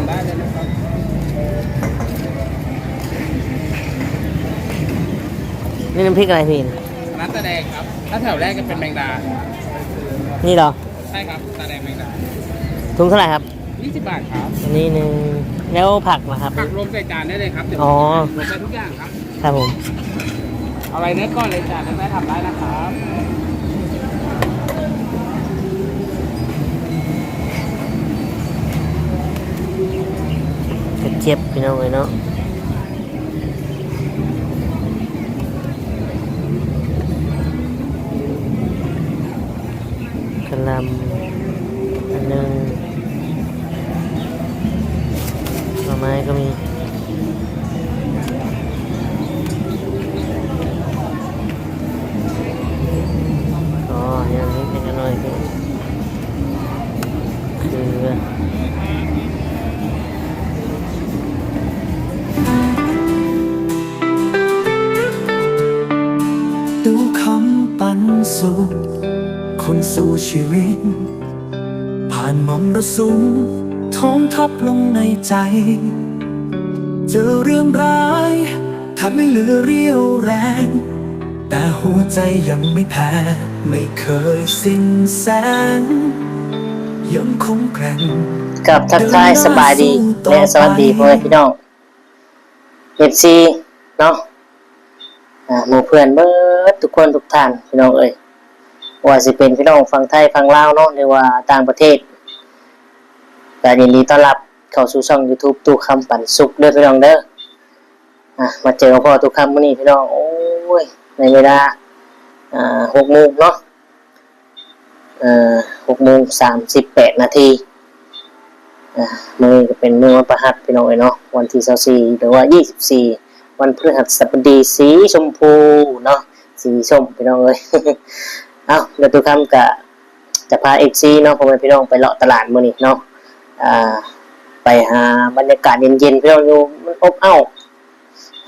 ำได้เลยนะครับนี่น้ำพริกอะไรพี่น้ำตาแดงครับถ้าแถวแรกก็เป็นแมงดานี่เหรอใช่ครับตาแดงแมงดาถุงเท่าไหร่ครับ20 บาทครับอันนี้หนึ่งแล้วผักนะครับผักรวมใส่จานได้เลยครับอ๋อรวมใส่ทุกอย่างครับครับผมเอาอะไรเนื้อก้อนเลยจานนั้นได้ทำได้นะครับกระเจี๊ยบพี่น้องเลยเนาะกระลำอันหนึ่งหน่อไม้ก็มีอ๋ออย่างนี้เป็นกันหน่อยพี่คือดูคำปันสุขคนสู่ชีวิตผ่านมรสุมท้องทับลงในใจ เจอเรื่องร้ายทำให้เหลือเรี่ยวแรงแต่หัวใจยังไม่แพ้ไม่เคยสิ้นแสงยังคงแกร่งกับทักทายสบายดีและสวัสดีพ่อแม่พี่น้องFCเนาะหมู่เพื่อนเบิดทุกคนทุกท่านพี่น้องเอ้ยว่าสิเป็นพี่น้องฝั่งไทยฝั่งลาวเนาะหรือว่าต่างประเทศก็ยินดีต้อนรับเข้าสู่ช่อง YouTube ตู้คำปันสุขเด้อพี่น้องเด้อมาเจอกับพ่อตู้คำมื้อนี้พี่น้องโอ้ยในเวลา6 โมงเนาะ6:38 นาทีมื้อก็เป็นมื้อวันพฤหัสพี่น้องเอ้ยเนาะวันที่24หรือว่า24วันพฤหัสบดีสีชมพูเนาะสีส้มพี่น้องเอ้ย เอาเดี๋ยวตู้คำก็จะพา FC เนาะพ่อแม่พี่น้องไปเลาะตลาดมื้อนี้เนาะไปหาบรรยากาศเย็นๆพี่น้องอยู่มันอบอ้าว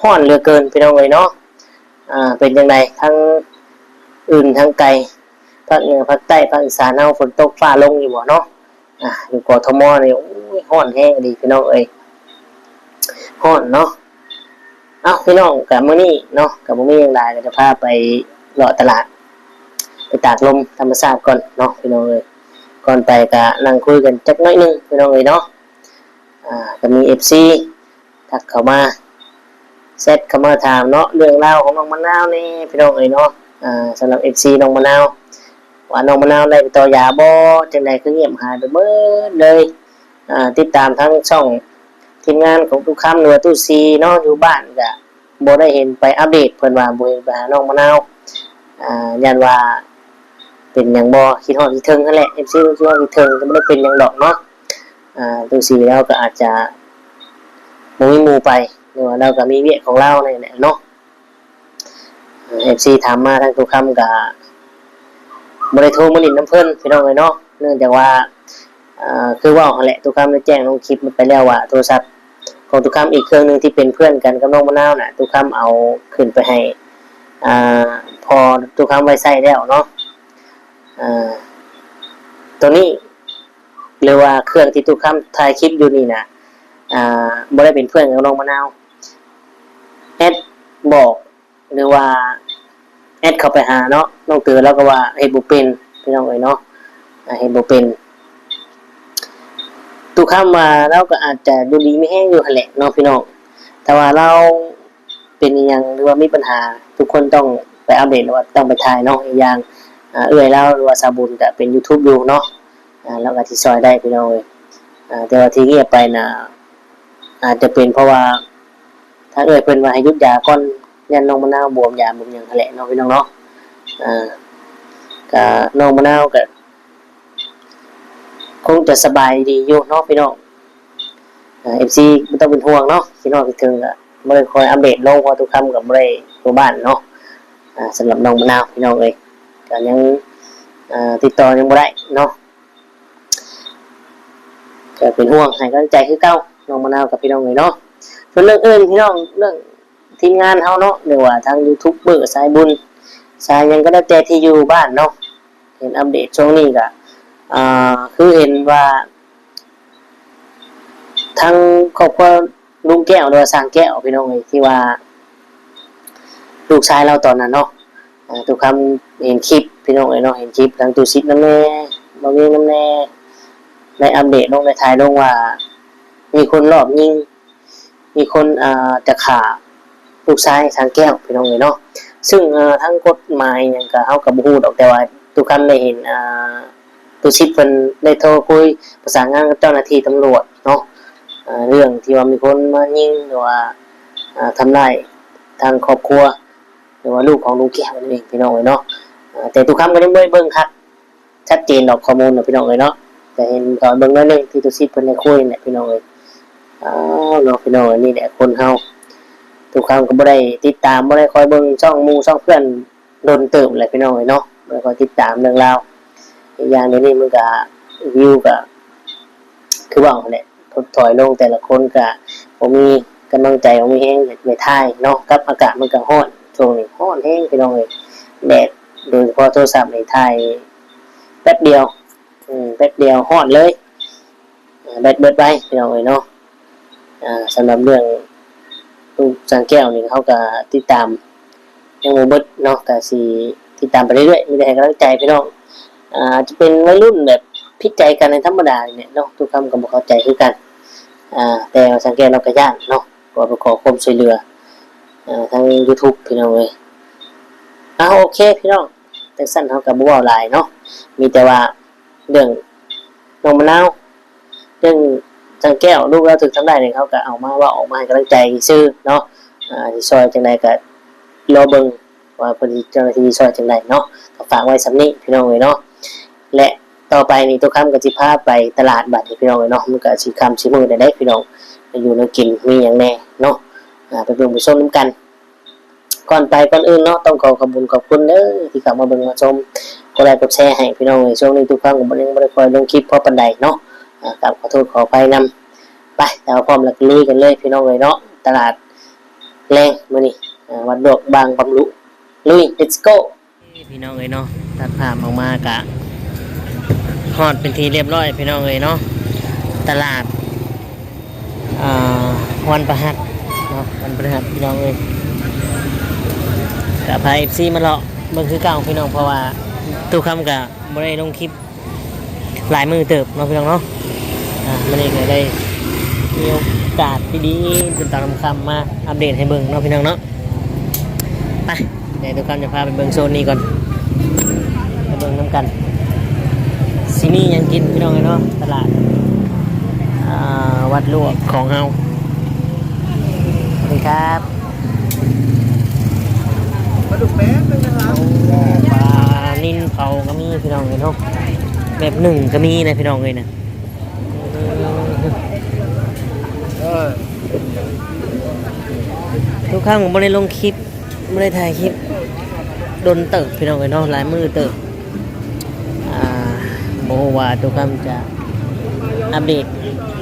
ร้อนเหลือเกินพี่น้องเอ้ยเนาะเป็นจังไดทั้งอื่นทั้งไกลภาคเหนือภาคใต้ภาคอีสานเฮาฝนตกฟ้าลงอยู่บ่เนาะอยู่กทมนี่โอ้ยร้อนแฮงดีพี่น้องเอ้ยร้อนเนาะเอ้าพี่น้องก็มื้อนี้เนาะก็บ่มีหยังหลายก็จะพาไปเลาะตลาดไปตากลมธรรมชาติก่อนเนาะพี่น้องเอ้ยก่อนไปก็นั่งคุยกันจักหน่อยนึงพี่น้องเอ้ยเนาะก็มี FC ทักเข้ามาเซตเข้ามาถามเนาะเรื่องราวของน้องมะนาวนี่พี่น้องเอ้ยเนาะสำหรับ FC น้องมะนาวว่าน้องมะนาวได้ไปต่อยาบ่จังได๋คือเงียบหายไปเบิดเลยติดตามทั้งช่องทีมงานของตู้คำหรือว่าตู้ซีเนาะอยู่บ้านก็บ่ได้เห็นไปอัปเดตเพิ่นว่าบ่เห็นไปหาน้องมะนาวยันว่าเป็นหยังบ่คิดฮอดคิดถึงนั่นแหละ FC คิดฮอดคิดถึงก็บ่ได้เป็นหยังดอกเนาะตู้ซีแล้วก็อาจจะบ่มีหมู่ไปหรือว่าเราก็มีเวียกของเรานี่แหละเนาะFC ถามมาทางตู้คำก็บ่ได้โทรมาลิ้นน้ำเพิ่นพี่น้องเอ้ยเนาะเนื่องจากว่าคือว่าหั่นแหละตู้คำได้แจ้งลงคลิปมันไปแล้วว่าโทรศัพท์ของตู้คำอีกเครื่องนึงที่เป็นเพื่อนกันกับน้องมะนาวน่ะตู้คำเอาขึ้นไปให้พอตู้คำไว้ใช้แล้วเนาะตัวนี้หรือว่าเครื่องที่ตู้คำถ่ายคลิปอยู่นี่น่ะบ่ได้เป็นเพื่อนกับน้องมะนาวแอดบอกหรือว่าแอดเข้าไปหาเนาะน้องเตือนแล้วก็ว่าเฮ็ดบ่เป็นพี่น้องเอ้ยเนาะเฮ็ดบ่เป็นตู้คำว่าเราก็อาจจะดูดีไม่แห้งอยู่หั่นแหละเนาะพี่น้องแต่ว่าเราเป็นอีหยังหรือว่ามีปัญหาทุกคนต้องไปอัปเดตหรือว่าต้องไปถ่ายเนาะอีกอย่างเอื้อยเราหรือว่าสาบุญก็เป็น YouTube อยู่เนาะแล้วก็ที่ซอยได้พี่น้องเอ้ยแต่ว่าที่เงียบไปน่ะอาจจะเป็นเพราะว่าถ้าเอื้อยเพิ่นว่าให้หยุดยาก่อนยันน้องมะนาวบวมยาบวมหยังหั่นแหละเนาะพี่น้องเนาะก็น้องมะนาวก็คงจะสบายดีอยู่เนาะพี่น้องFC บ่ต้องเป็นห่วงเนาะพี่น้องคิดถึงก็บ่ได้คอยอัปเดตลงเพราะทุกคำก็บ่ได้อยู่บ้านเนาะสำหรับน้องมะนาวพี่น้องเอ้ยก็ยังติดต่อยังบ่ได้เนาะก็เป็นห่วงให้กำลังใจคือเก่าน้องมะนาวกับพี่น้องเอ้ยเนาะส่วนเรื่องอื่นพี่น้องเรื่องทีมงานเฮาเนาะหรือว่าทางยูทูบเบอร์สายบุญสายยังก็ได้แต่ที่อยู่บ้านเนาะเห็นอัปเดตช่วงนี้ก็คือเห็นว่า ทั้งครอบครัวลุงแก้วหรือว่าสร้างแก้วพี่น้องเอ้ยที่ว่าลูกชายเราตอนนั้นเนาะทุกคำเห็นคลิปพี่น้องเอ้ยเนาะเห็นคลิปทั้งตูซิดน้ำแน่บ่มีน้ำแน่ในอัปเดตลงในท้ายลงว่ามีคนรอบยิงมีคนจะฆ่าลูกชายสร้างแก้วพี่น้องเอ้ยเนาะซึ่งทั้งกฎหมายหยังก็เฮาก็บ่ฮู้ดอกแต่ว่าทุกคำได้เห็นตูซิดเพิ่นได้โทรคุยประสานงานกับเจ้าหน้าที่ตำรวจเนาะเรื่องที่ว่ามีคนมายิงหรือว่าทำร้ายทางครอบครัวหรือว่าลูกของลุงแก้วนั่นเองพี่น้องเอ้ยเนาะแต่ทุกคำก็ยังบ่ได้เบิ่งครับชัดเจนดอกข้อมูลเนาะพี่น้องเอ้ยเนาะแต่เห็นตอนเบิ่งน้อยนึงที่ตูซิดเพิ่นได้คุยเนี่ยพี่น้องเอ้ยเนาะพี่น้องนี่แหละคนเฮาทุกคำก็บ่ได้ติดตามบ่ได้คอยเบิ่งช่องหมู่ช่องเพื่อนโดนเติมแหละพี่น้องเอ้ยเนาะบ่ได้คอยติดตามเรื่องราวอีกอย่างนี้มันก็วิวก็คือว่าแหละถดถอยลงแต่ละคนก็บ่มีกำลังใจบ่มีแฮงอยากไปถ่ายเนาะกับอากาศมันก็ร้อนช่วงนี้ร้อนแฮงพี่น้องเอ้ยแดดโดยเฉพาะโทรศัพท์นี่ถ่ายแป๊บเดียวแป๊บเดียวร้อนเลยแบตเบิดไปพี่น้องเอ้ยเนาะสำหรับเรื่องลูกสร้างแก้วนี่เขาก็ติดตามยังบ่เบิดเนาะก็สิติดตามไปเรื่อยๆมีแต่ให้กำลังใจพี่น้องจะเป็นวัยรุ่นแบบผิดใจกันในธรรมดาเนี่ยเนาะทุกคำก็บ่เข้าใจคือกันแต่สังเกตเราก็ย่านเนาะก็ไปขอความช่วยเหลือทาง YouTube พี่น้องเอ้ยโอเคพี่น้องแต่สั้นเฮาก็บ่เว้าหลายเนาะมีแต่ว่าเรื่องน้องมะนาวเรื่องสังแก้วลูกเราถึกทำได้เนี่ยเขาก็เอามาว่าออกมาให้กำลังใจซื่อเนาะสิซอยจังได๋ก็รอเบิ่งว่าเพิ่นสิเจ้าหน้าที่ซอยจังได๋เนาะก็ฝากไว้สำนี้พี่น้องเอ้ยเนาะและต่อไปนี่ทุกคำก็สิพาไปตลาดบัดนี้พี่น้องเอ้ยเนาะมันก็สิค่ำสิมื้อได้พี่น้องอยู่แนวกินมีหยังแน่เนาะไปเบิ่งไปชมนำกันก่อนอื่นเนาะต้องขอขอบคุณเด้อที่เข้ามาเบิ่งมาชมกดไลค์กดแชร์ให้พี่น้องเอ้ยช่วงนี้ทุกครั้งก็บ่ได้ค่อยลงคลิปพอปานใดเนาะกราบขอโทษขออภัยนำไปแล้วพร้อมแล้วก็ลุยกันเลยพี่น้องเอ้ยเนาะตลาดแรงมื้อนี้วัดดอกบางบำรุลุย let's go พี่น้องเอ้ยเนาะตัดภาพออกมากะฮอดเป็นทีเรียบร้อยพี่น้องเอ้ยเนาะตลาดวันประหัสเนาะวันประหัสพี่น้องเอ้ยก็พา FC มาเลาะเบิ่งคือเก่าพี่น้องเพราะว่าตู้คำก็บ่ได้ลงคลิปหลายมือเติบเนาะพี่น้องเนาะมันเองก็ได้มีโอกาสดีๆจนตามคำมาอัปเดตให้เบิ่งเนาะพี่น้องเนาะไปเดี๋ยวทุกคนจะพาไปเบิ่งโซนนี้ก่อนไปเบิ่งน้ำกันซีนี่ยังกินพี่น้องเนาะตลาดวัดลวกของเฮาสวัสดีครับปลาดุกแป๊บนึงนะครับปลานิ่นเผาก็มีพี่น้องเนาะแบบหนึ่งก็มีนะพี่น้องเลยนะทุกครั้งผมไม่ได้ลงคลิปไม่ได้ถ่ายคลิปโดนเติบพี่น้องเลยเนาะหลายมือเติบโมว่าทุกครั้งจะอัปเดต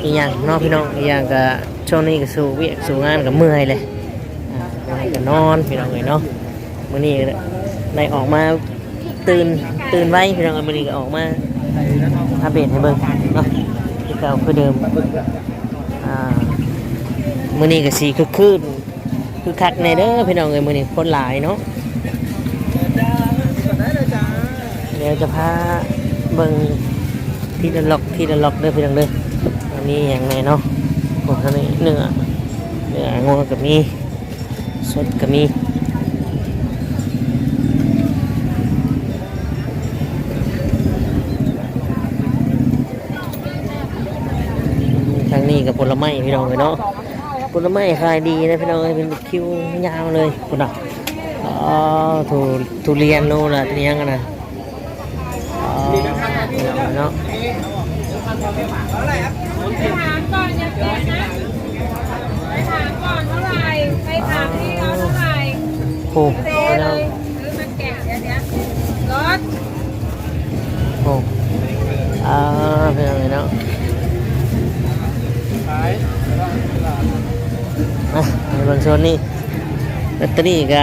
อีกอย่างเนาะพี่น้องอีกอย่างก็ช่วงนี้ก็สู่เวียกสู่งานกับเมื่อยเลยก็นอนพี่น้องเลยเนาะมื้อนี้ได้ออกมาตื่นไว้พี่น้องมื้อนี้ก็ออกมาอัปเดตให้เบิ่งเนาะที่เก่าคือเดิมมื้อนี้ก็สิคือคักแน่เด้อพี่น้องเอ้ยมื้อนี้คนหลายเนาะเดี๋ยวจะพาเบิ่งที่ละล็อกเด้อพี่น้องเด้อมีหยังแน่เนาะพวกนี้เนื้องัวก็มีสดก็มีทางนี้กับผลไม้พี่น้องเลยเนาะผลไม้ขายดีนะพี่น้องเป็นคิวยาวเลยคุณอ่ะทุเรียนโน่นน่ะเนี้ยกันนะเนาะไปถามก่อนอย่าเปลี่ยนนะไปถามก่อนเท่าไหร่ไปถามที่เขาเท่าไหร่โอ้เซ่เลยมันแกะเดี๋ยวรถโอ้เป็นยังไงเนาะในบางโซนนี่แบตเตอรี่ก็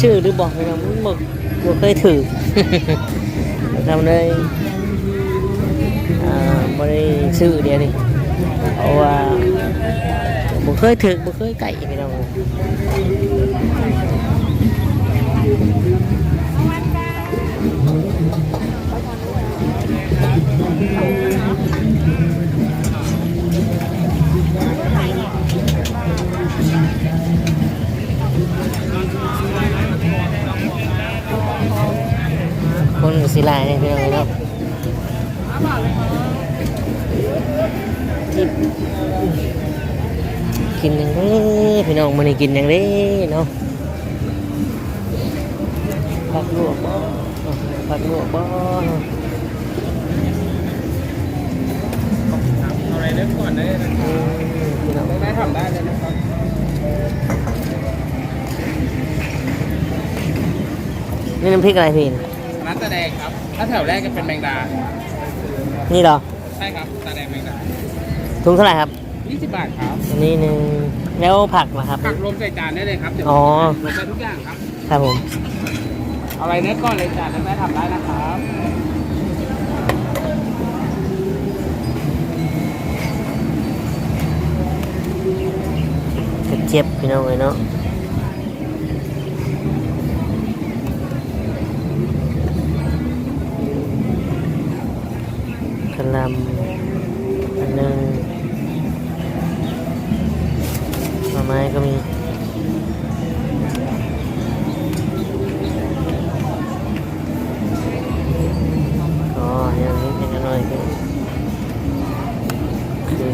ชื่อหรือบอกให้เราไม่เคยถือทำเลยไม่ได้ชื่อเดียวนี่ เพราะว่าบ่เคยถึกบ่เคยไก่พี่น้องคนสิหลายเนี่ยพี่น้องเนาะที่กินอย่างนี้พี่น้องมันกินอย่างนี้เนาะผักลวกบ่ผักลวกบ่ เอาอะไรเนื้อก่อนได้เลยได้ทำได้เลยนะครับ นี่น้ำพริกอะไรพี่ ร้านตาแดงครับ ถ้าแถวแรกจะเป็นแมงดา นี่เหรอ ใช่ครับตาแดงแมงดา ถุงเท่าไหร่ครับ 20 บาทครับ อันนี้หนึ่งแล้วผักนะครับ ผักรวมใส่จานได้เลยครับเดี๋ยว อ๋อ รวมใส่ทุกอย่างครับ ครับผม เอาอะไรเนื้อก่อนเลยจานได้ไหมทำได้นะครับ กระเจี๊ยบพี่น้องเลยเนาะกระหลำอันหนึ่งหน่อไม้ก็มีอ๋ออย่างนี้เป็นอะไรกันคือ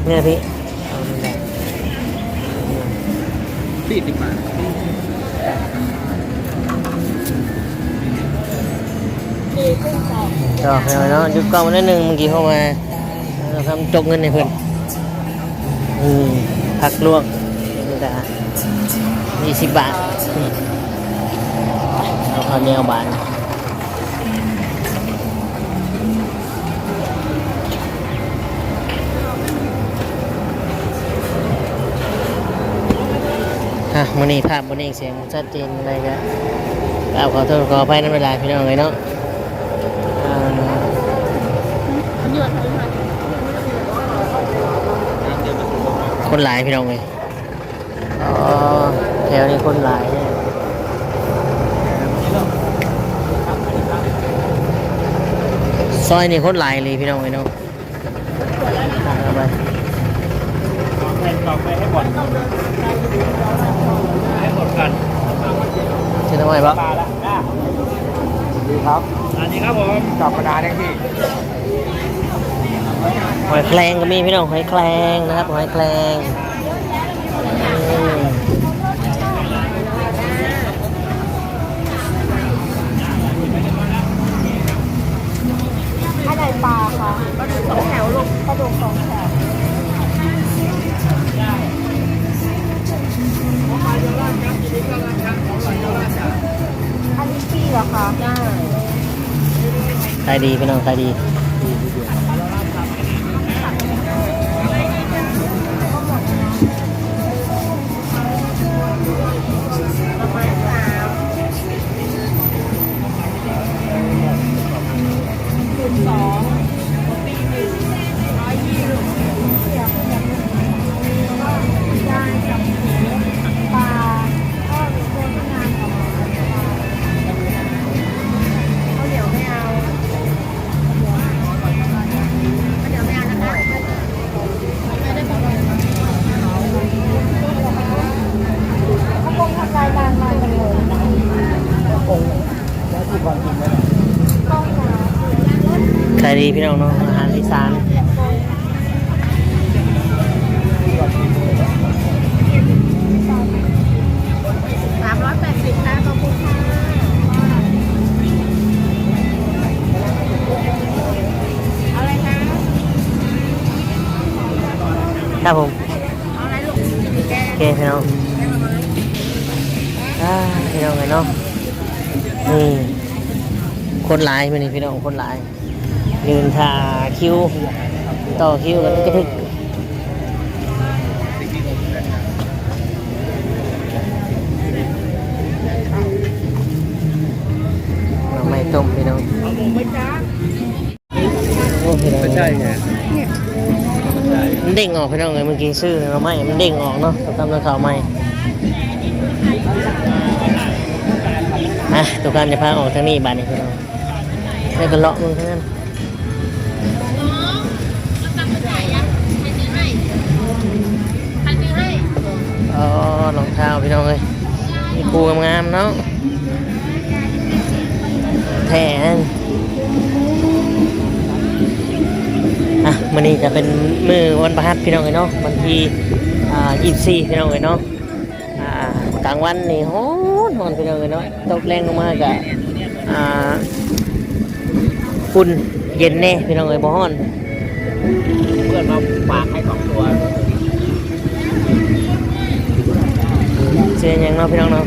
เนี่ยพี่เอานี่แหละ 40 บาท ต่อไปเนาะยุดกล้องมาได้หนึ่งเมื่อกี้เข้ามาเราทำจกเงินในเพื่อนผักลวกนี่จ้ะ20 บาทเอาข้าวเหนียวบาทมื้อนี้ภาพมื้อนี้เสียงชัดเจนอะไรกันขอโทษขออภัยในเวลาพี่น้องเลยเนาะคนหลายพี่น้องเลยอ๋อแถวนี้คนหลายเนี่ยซอยนี่คนหลายเลยพี่น้องเลยเนาะเอาไป แทนกรอบไปให้หมดให้หมดกัน เช่นทำไมบ้าง ปลาละดีครับอันนี้ครับผมกรอบกระดาษได้ที่ หอยแครงก็มีพี่น้องหอยแครงนะครับหอยแครงอะไรปลาค่ะปลาดุก2 แถวลูกปลาดุก2 แถวอันนี้ฟรีเหรอคะได้ ขายดีพี่น้องขายดีขายดีพี่น้องเนาะอาหารอีสาน380ค่ะขอบคุณค่ะเอาอะไรคะ ครับผม เอาอะไรลูกแก โอเคพี่น้องพี่น้องไงเนาะคนหลายมานี่พี่น้องคนหลาย ยืนถ่าคิวต่อคิวกันกระทึกเราไม่ต้มพี่น้องโอ้พี่น้องใช่ไงมันเด้งออกพี่น้องเลยเมื่อกี้ซื้อเราไม่มันเด้งออกเนาะตามราคาไม่ตัวการจะพาออกทางนี้บ้านนี้พี่น้องได้กระเลาะมึงทั้งนั้นอ๋อรองเท้าพี่น้องเลยมีครูงามๆเนาะแท้มื้อนี้จะเป็นมื้อวันพฤหัสพี่น้องเลยเนาะวันที่24พี่น้องเลยเนาะกลางวันนี่ฮ้อนพี่น้องเลยเนาะตกแรงลงมากะฝุ่นเย็นแน่พี่น้องเลยบ่ฮ้อนเพื่อนมาฝากให้2ตัวเสียยังเนาะพี่น้องเนาะ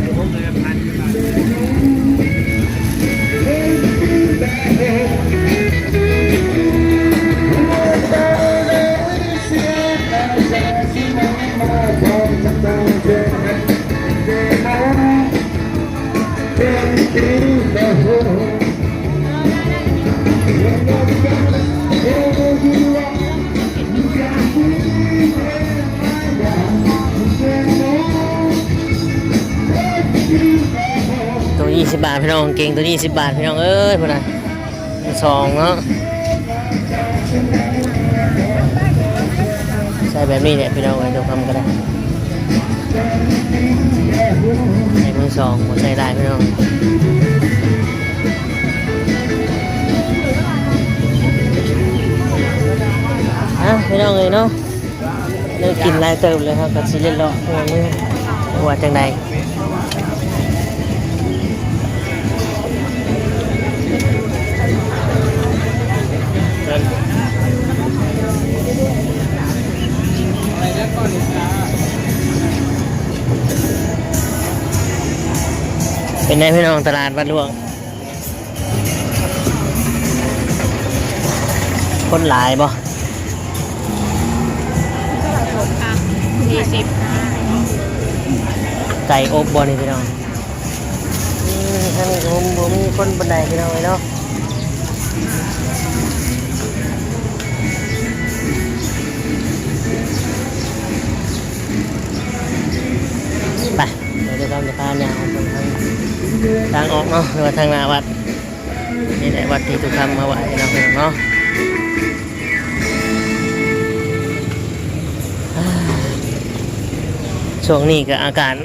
ตัว20 บาทพี่น้องเก่งตัว20 บาทพี่น้องเอ้ยพุ่นน่ะ2เนาะใส่แบบนี้เนี่ยพี่น้องเดี๋ยวทำก็ได้ใส่มือ2หมดใส่ได้พี่น้องพี่น้องเลยเนาะเลิกกินลายเติมเลยครับกับซีเรียสเลาะหัวมือหัวจังใดเป็นไงพี่น้องตลาดวัดหลวงคนหลายบ่40ไก่อบบ่นี่พี่น้องท่านผมมีคนบันไดพี่น้องเลยเนาะไปเดี๋ยวเราจะพาเนี่ยออกไปทางออกเนาะหรือว่าทางหน้าวัดนี่แหละวัดที่ตุคำมาไหวเนาะพี่น้องเนาะช่วงนี้ก็อากาศ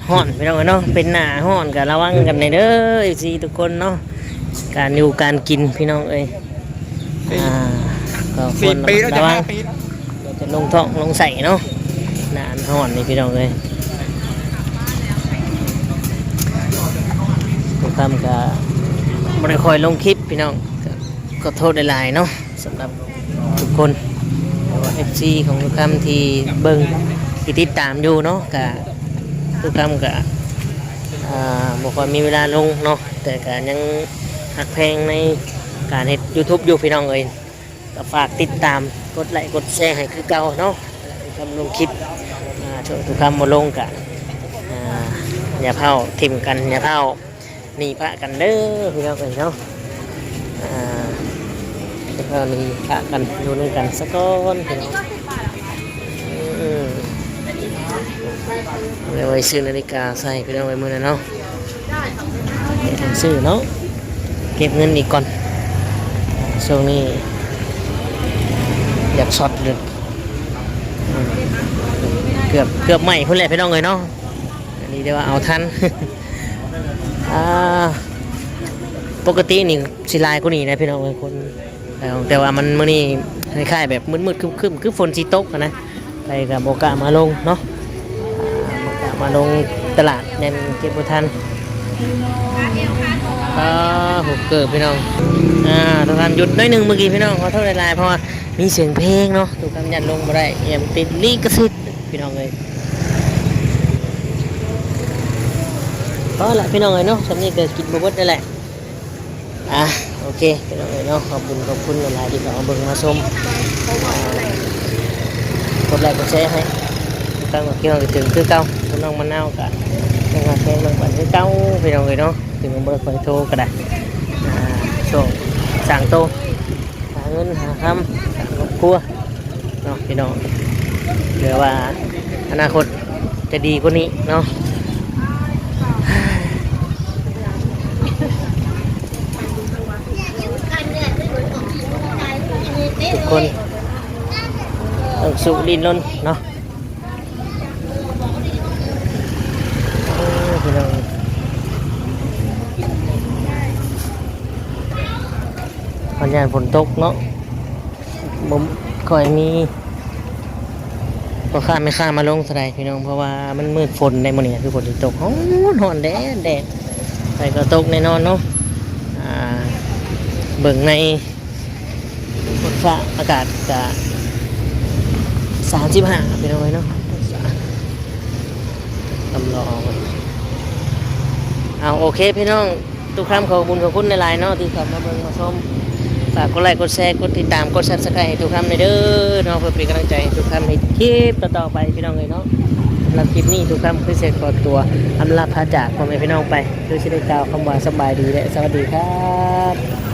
ร้อนพี่น้องเนาะเป็นหน้าร้อนก็ระวังกันในเด้อสิทุกคนเนาะการอยู่การกินพี่น้องเอ้ยก็ควรระวังจะลงท้องลงใส่เนาะหน้าร้อนนี่พี่น้องเอ้ยทุกคำก็ไม่ได้คอยลงคลิปพี่น้องก็โทษหลายๆเนาะสำหรับทุกคนFC ของทุกคำที่เบิ่งที่ติดตามอยู่เนาะกะทุกคำกะบอกว่ามีเวลาลงเนาะแต่กะยังหักแพงในการเฮ็ด YouTube อยู่พี่น้องเอ้ยก็ฝากติดตามกดไลค์กดแชร์ให้คือเก่าเนาะทุกคำลงคลิปทุกคำมาลงกะอย่าเผาทิมกันอย่าเผาหนีพระกันเด้อพี่น้องเอ้ยเนาะก็หนีพระกันอยู่ในกันสักก้อนพี่น้องเลยไว้ซื้อนาฬิกาใส่พี่น้องไว้มือนะเนาะซื้อเนาะเก็บเงินอีกก่อนช่วงนี้อยากช็อตเลยเกือบใหม่เพื่อนแหละพี่น้องเลยเนาะอันนี้เดี๋ยวเอาทัน ปกตินี่สิลายกูนี่นะพี่น้องเลยคนแต่ว่ามันมื้อนี้คล้ายๆแบบมืดๆครึ้มๆคือฝนสิตกนะไปกับโอกามาลงเนาะมาลงตลาดแน่นเก็บบุทันหุบเกิดพี่น้องทุกท่านหยุดน้อยหนึ่งเมื่อกี้พี่น้องขอโทษหลายๆเพราะว่ามีเสียงเพลงเนาะทุกท่านยันลงมาได้เอี่ยมติดลิขสิทธิ์พี่น้องเลยก็แหละพี่น้องเลยเนาะสำนีเกิดกินบุบได้แหละโอ โอเคพี่น้องเนาะขอบคุณหลายๆที่เขาเบิ่งมาชมกดไลค์กดแชร์ให้ตั้งเกี่ยวกับถึงคือเก่าน้องมะนาวกะยังมาแข่งเบิ่งบันคือเก่าพี่น้องเนาะถึงเบอร์คอยโทรก็ได้ช่วงสั่งโตหาเงินหาคำสั่งครอบครัวเนาะพี่น้องเหลือว่าอนาคตจะดีกว่านี้เนาะทุกคนต้องสู้ดิ้นรนเนาะพี่น้องวันยานฝนตกเนาะผมคอยมีพอข้ามไม่ข้ามมาลงสไลด์พี่น้องเพราะว่ามันมืดฝนในมื้อนี้คือฝนที่ตกหอนแดดไปก็ตกแน่นอนเนาะเบิ่งในฝนฟ้าอากาศจะ35พี่น้องเนาะตำรองเอาโอเคพี่น้องทุกคำขอบคุณในไลน์เนาะที่เข้ามาเบิ่งมาชมฝากกดไลค์กดแชร์กดติดตามกด Subscribe ให้ทุกคำในเด้อเนาะเพื่อเป็นกำลังใจให้ทุกคำในคลิปต่อๆไปพี่น้องเลยเนาะสำหรับคลิปนี้ทุกคำคือเสร็จขอตัวอำลาพาจากพ่อแม่พี่น้องไปคือสิได้กล่าวคำว่าสบายดีและสวัสดีครับ